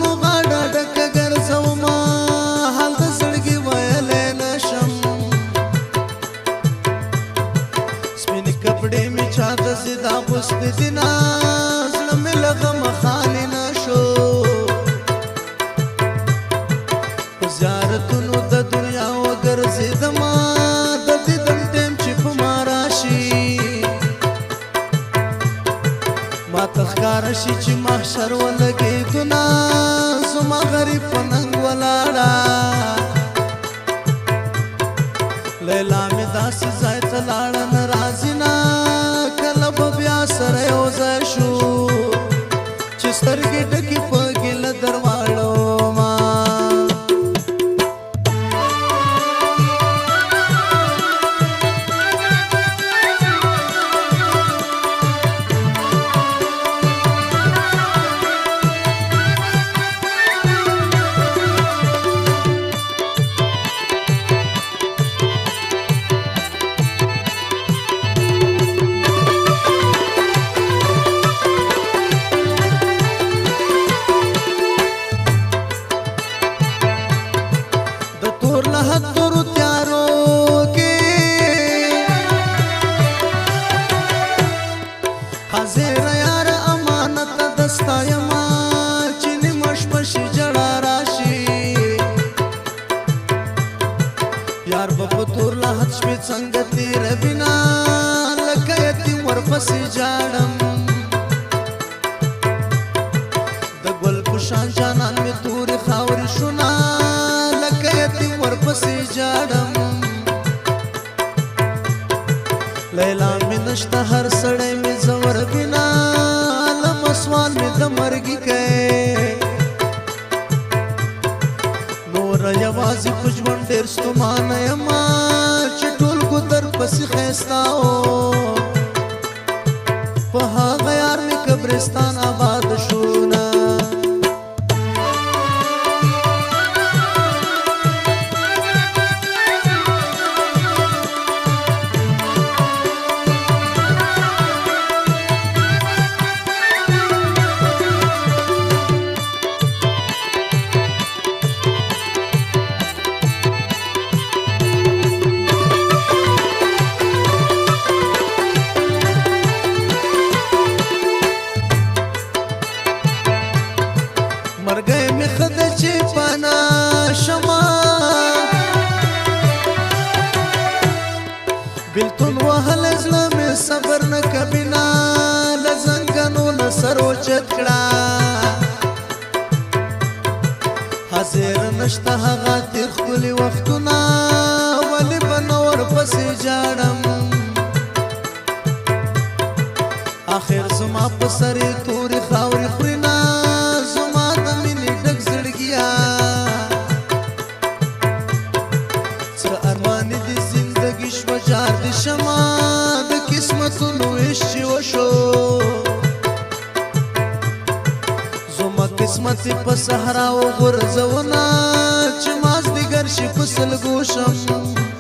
مو غاړه ډکه ګرځومه حال د زړګي ویلی نشم سپینې کپړې مې چاته زید اغوستې دینه زړه مې له غمه خالي نه شو په زیارتونو د دنیا وګرځېدمه د دیدن ټیم چې په ما راشي ما ته ښکاره شي چې محشر ولګېدونه زما غریب په ننګ ولاړه لیلا مې داسې ځای ته لاړه نه راځي نه کله به بیا سره یو ځای شو چې سترګې ډکې په ګیله درواړومه تورو تیارو کې حاضر یار امانت دستا یما چې نیمه شپه شي ژړا راشي یار به په تور لحد شپې څنګه تېروینه لکه یتیم ورپسې ژاړم د ګل په شان جانان مې تورې خاورې شونه ورپسې جاړم لیلا مې نشته هر سړی مې زور بنا علم سوال مې د مرګي کوي نور یوازې په ژوند ډېر ستومانه یمه چې ټول ګودر پسې ښایسته و په هغه یار مې قبرستان آباد شو نه مرګی مې ښه ده چې پنا شمه بېلتون وهلی زړه مې صبر نه کبینه له زنګنو نه سر اوچت کړه حاضر نشته هغه تېر ښکلي وختونه ولې به نه ورپسې ژاړم آخر زما په سر یې تورې خاورې خوري نه جار د شمع د قسمتونو ویش چې وشو زما قسمت په صحرا وغورځونه چې مازدیګر شي په سلګو شم